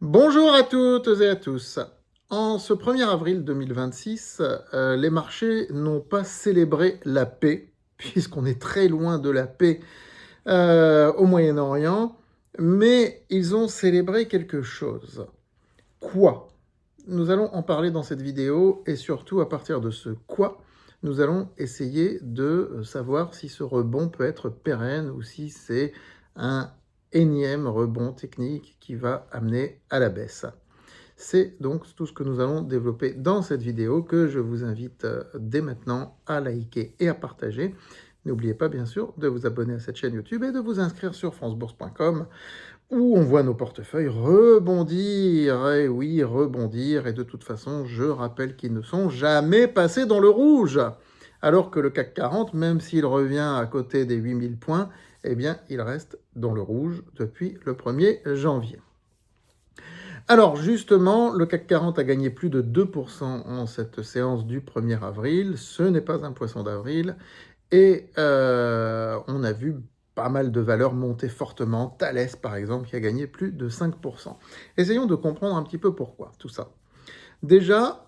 Bonjour à toutes et à tous. En ce 1er avril 2026, les marchés n'ont pas célébré la paix, puisqu'on est très loin de la paix au Moyen-Orient, mais ils ont célébré quelque chose. Quoi? Nous allons en parler dans cette vidéo et surtout à partir de ce quoi, nous allons essayer de savoir si ce rebond peut être pérenne ou si c'est un énième rebond technique qui va amener à la baisse. C'est donc tout ce que nous allons développer dans cette vidéo que je vous invite dès maintenant à liker et à partager. N'oubliez pas bien sûr de vous abonner à cette chaîne YouTube et de vous inscrire sur francebourse.com où on voit nos portefeuilles rebondir. Et oui, rebondir. Et de toute façon, je rappelle qu'ils ne sont jamais passés dans le rouge. Alors que le CAC 40, même s'il revient à côté des 8000 points, eh bien, il reste dans le rouge depuis le 1er janvier. Alors justement, le CAC 40 a gagné plus de 2% en cette séance du 1er avril. Ce n'est pas un poisson d'avril. Et on a vu pas mal de valeurs monter fortement. Thales, par exemple, qui a gagné plus de 5%. Essayons de comprendre un petit peu pourquoi tout ça. Déjà,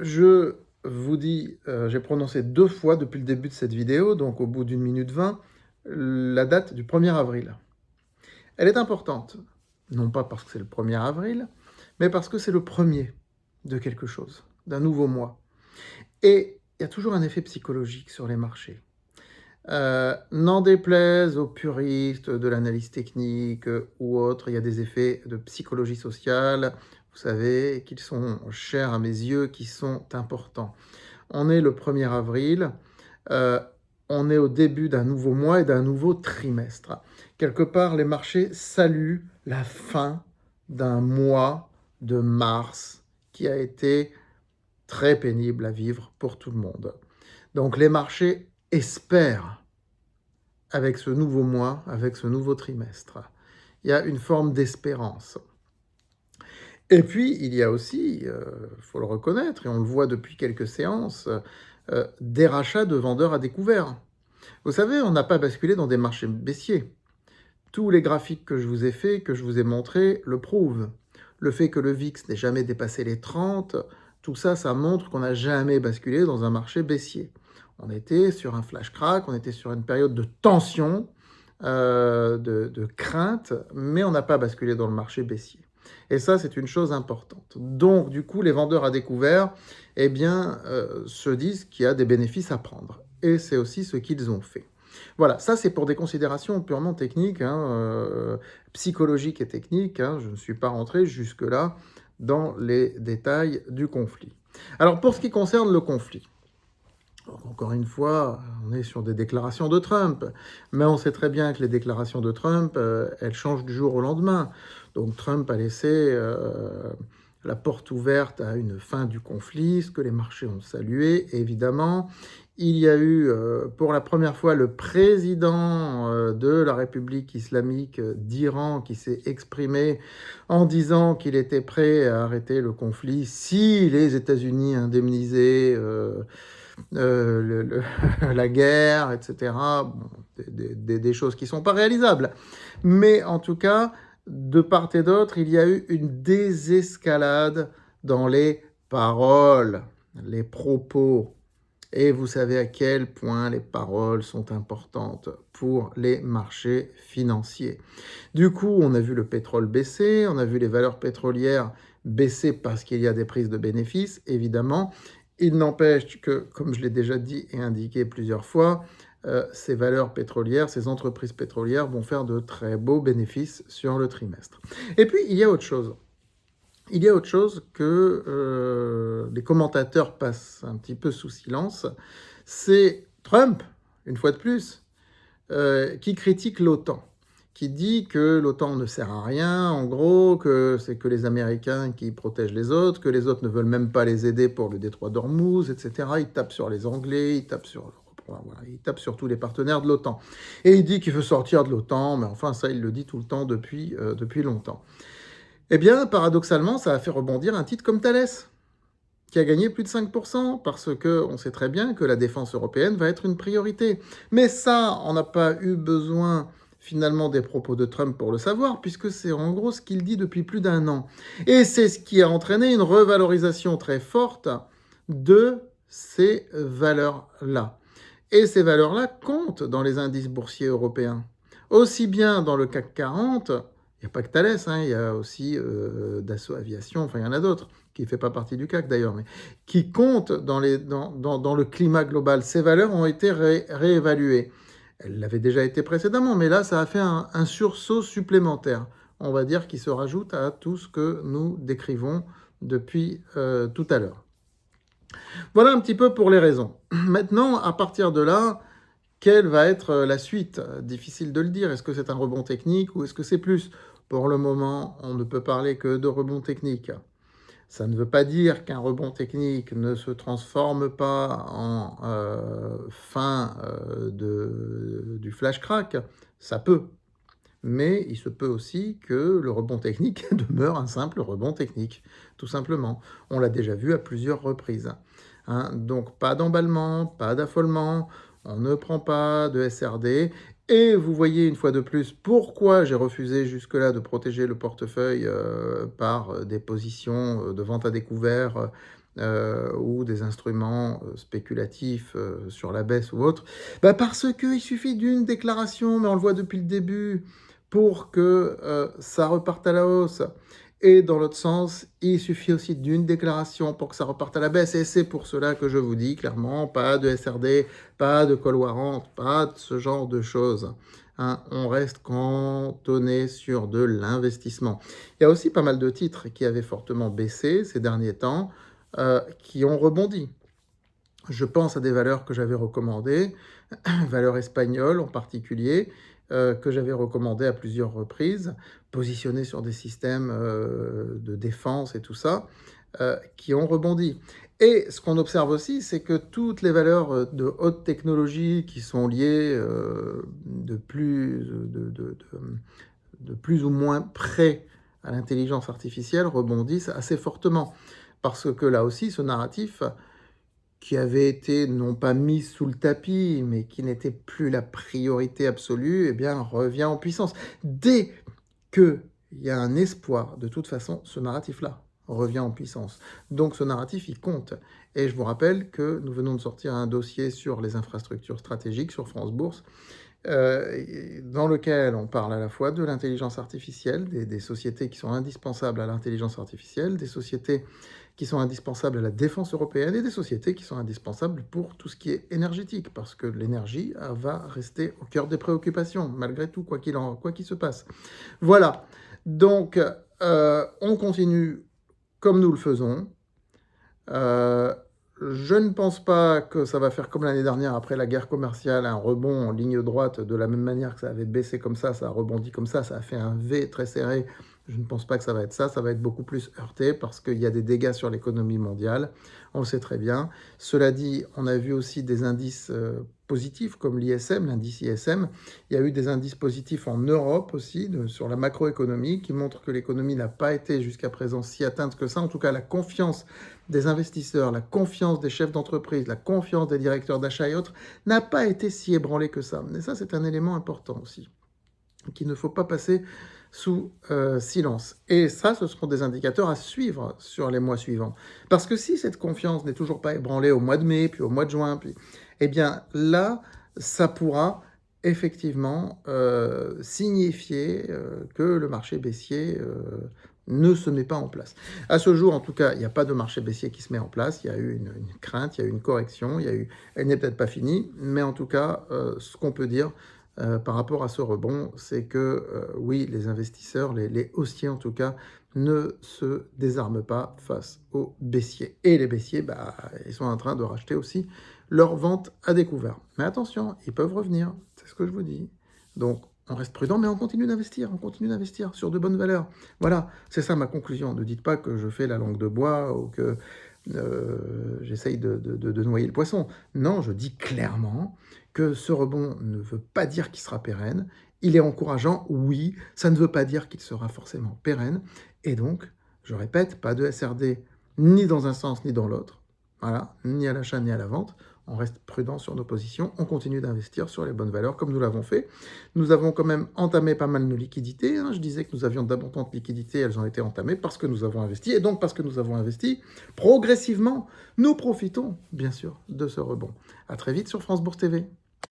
je vous dis, j'ai prononcé 2 fois depuis le début de cette vidéo, donc au bout d'1 minute 20, la date du 1er avril. Elle est importante, non pas parce que c'est le 1er avril, mais parce que c'est le premier de quelque chose, d'un nouveau mois. Et il y a toujours un effet psychologique sur les marchés. N'en déplaise aux puristes de l'analyse technique ou autres, il y a des effets de psychologie sociale, vous savez, qu'ils sont chers à mes yeux, qui sont importants. On est le 1er avril, on est au début d'un nouveau mois et d'un nouveau trimestre. Quelque part, les marchés saluent la fin d'un mois de mars qui a été très pénible à vivre pour tout le monde. Donc les marchés espèrent, avec ce nouveau mois, avec ce nouveau trimestre, il y a une forme d'espérance. Et puis, il y a aussi, faut le reconnaître, et on le voit depuis quelques séances, des rachats de vendeurs à découvert. Vous savez, on n'a pas basculé dans des marchés baissiers. Tous les graphiques que je vous ai faits, que je vous ai montrés, le prouvent. Le fait que le VIX n'ait jamais dépassé les 30, tout ça, ça montre qu'on n'a jamais basculé dans un marché baissier. On était sur un flash crack, on était sur une période de tension, de crainte, mais on n'a pas basculé dans le marché baissier. Et ça, c'est une chose importante. Donc, du coup, les vendeurs à découvert, eh bien, se disent qu'il y a des bénéfices à prendre. Et c'est aussi ce qu'ils ont fait. Voilà, ça c'est pour des considérations purement techniques, psychologiques et techniques. Je ne suis pas rentré jusque-là dans les détails du conflit. Alors, pour ce qui concerne le conflit, encore une fois, on est sur des déclarations de Trump, mais on sait très bien que les déclarations de Trump, elles changent du jour au lendemain. Donc Trump a laissé la porte ouverte à une fin du conflit, ce que les marchés ont salué, évidemment. Il y a eu pour la première fois le président de la République islamique d'Iran qui s'est exprimé en disant qu'il était prêt à arrêter le conflit si les États-Unis indemnisaient la guerre, etc. Bon, des choses qui ne sont pas réalisables. Mais en tout cas, de part et d'autre, il y a eu une désescalade dans les paroles, les propos. Et vous savez à quel point les paroles sont importantes pour les marchés financiers. Du coup, on a vu le pétrole baisser, on a vu les valeurs pétrolières baisser parce qu'il y a des prises de bénéfices, évidemment. Il n'empêche que, comme je l'ai déjà dit et indiqué plusieurs fois, ces valeurs pétrolières, ces entreprises pétrolières vont faire de très beaux bénéfices sur le trimestre. Et puis, il y a autre chose. Il y a autre chose que les commentateurs passent un petit peu sous silence, c'est Trump, une fois de plus, qui critique l'OTAN, qui dit que l'OTAN ne sert à rien, en gros, que c'est que les Américains qui protègent les autres, que les autres ne veulent même pas les aider pour le détroit d'Ormuz, etc. Il tape sur les Anglais, il tape sur... Voilà, il tape sur tous les partenaires de l'OTAN. Et il dit qu'il veut sortir de l'OTAN, mais enfin, ça, il le dit tout le temps depuis longtemps. Eh bien, paradoxalement, ça a fait rebondir un titre comme Thales, qui a gagné plus de 5%, parce qu'on sait très bien que la défense européenne va être une priorité. Mais ça, on n'a pas eu besoin finalement des propos de Trump pour le savoir, puisque c'est en gros ce qu'il dit depuis plus d'un an. Et c'est ce qui a entraîné une revalorisation très forte de ces valeurs-là. Et ces valeurs-là comptent dans les indices boursiers européens. Aussi bien dans le CAC 40, il n'y a pas que Thales, hein, il y a aussi Dassault Aviation, enfin il y en a d'autres, qui ne fait pas partie du CAC d'ailleurs, mais qui comptent dans le climat global. Ces valeurs ont été réévaluées. Elles l'avaient déjà été précédemment, mais là, ça a fait un sursaut supplémentaire, on va dire, qui se rajoute à tout ce que nous décrivons depuis tout à l'heure. Voilà un petit peu pour les raisons. Maintenant, à partir de là, quelle va être la suite? Difficile de le dire. Est-ce que c'est un rebond technique ou est-ce que c'est plus? Pour le moment, on ne peut parler que de rebond technique. Ça ne veut pas dire qu'un rebond technique ne se transforme pas en fin du flash crack. Ça peut. Mais il se peut aussi que le rebond technique demeure un simple rebond technique, tout simplement. On l'a déjà vu à plusieurs reprises. Hein. Donc pas d'emballement, pas d'affolement, on ne prend pas de SRD. Et vous voyez une fois de plus pourquoi j'ai refusé jusque-là de protéger le portefeuille par des positions de vente à découvert ou des instruments spéculatifs sur la baisse ou autre. Bah parce qu'il suffit d'une déclaration, mais on le voit depuis le début, pour que ça reparte à la hausse. Et dans l'autre sens, il suffit aussi d'une déclaration pour que ça reparte à la baisse. Et c'est pour cela que je vous dis clairement, pas de SRD, pas de call warrant, pas de ce genre de choses. Hein, on reste cantonné sur de l'investissement. Il y a aussi pas mal de titres qui avaient fortement baissé ces derniers temps, qui ont rebondi. Je pense à des valeurs que j'avais recommandées, valeurs espagnoles en particulier, que j'avais recommandées à plusieurs reprises, positionnées sur des systèmes de défense et tout ça, qui ont rebondi. Et ce qu'on observe aussi, c'est que toutes les valeurs de haute technologie qui sont liées de plus ou moins près à l'intelligence artificielle rebondissent assez fortement. Parce que là aussi, ce narratif qui avait été non pas mis sous le tapis, mais qui n'était plus la priorité absolue, eh bien, revient en puissance. Dès qu'il y a un espoir, de toute façon, ce narratif-là revient en puissance. Donc ce narratif, il compte. Et je vous rappelle que nous venons de sortir un dossier sur les infrastructures stratégiques sur France Bourse, dans lequel on parle à la fois de l'intelligence artificielle, des sociétés qui sont indispensables à l'intelligence artificielle, des sociétés qui sont indispensables à la défense européenne et des sociétés qui sont indispensables pour tout ce qui est énergétique, parce que l'énergie va rester au cœur des préoccupations, malgré tout, quoi qu'il se passe. Voilà, donc on continue comme nous le faisons. Je ne pense pas que ça va faire comme l'année dernière, après la guerre commerciale, un rebond en ligne droite, de la même manière que ça avait baissé comme ça a rebondi comme ça a fait un V très serré. Je ne pense pas que ça va être ça va être beaucoup plus heurté parce qu'il y a des dégâts sur l'économie mondiale, on le sait très bien. Cela dit, on a vu aussi des indices positifs comme l'ISM, l'indice ISM. Il y a eu des indices positifs en Europe aussi, sur la macroéconomie, qui montrent que l'économie n'a pas été jusqu'à présent si atteinte que ça. En tout cas, la confiance des investisseurs, la confiance des chefs d'entreprise, la confiance des directeurs d'achat et autres n'a pas été si ébranlée que ça. Et ça, c'est un élément important aussi, qu'il ne faut pas passer sous silence. Et ça, ce seront des indicateurs à suivre sur les mois suivants. Parce que si cette confiance n'est toujours pas ébranlée au mois de mai, puis au mois de juin, eh bien là, ça pourra effectivement signifier que le marché baissier ne se met pas en place. À ce jour, en tout cas, il n'y a pas de marché baissier qui se met en place. Il y a eu une crainte, il y a eu une correction, elle n'est peut-être pas finie, mais en tout cas, ce qu'on peut dire par rapport à ce rebond, c'est que oui, les investisseurs, les haussiers en tout cas, ne se désarment pas face aux baissiers. Et les baissiers, ils sont en train de racheter aussi leurs ventes à découvert. Mais attention, ils peuvent revenir, c'est ce que je vous dis. Donc, on reste prudent, mais on continue d'investir sur de bonnes valeurs. Voilà, c'est ça ma conclusion. Ne dites pas que je fais la langue de bois ou que j'essaye de noyer le poisson. Non, je dis clairement que ce rebond ne veut pas dire qu'il sera pérenne. Il est encourageant, oui, ça ne veut pas dire qu'il sera forcément pérenne. Et donc, je répète, pas de SRD ni dans un sens ni dans l'autre. Voilà, ni à l'achat ni à la vente. on reste prudent sur nos positions, on continue d'investir sur les bonnes valeurs comme nous l'avons fait. Nous avons quand même entamé pas mal nos liquidités. Je disais que nous avions d'abondantes liquidités, elles ont été entamées parce que nous avons investi. Et donc parce que nous avons investi, progressivement, nous profitons bien sûr de ce rebond. À très vite sur France Bourse TV.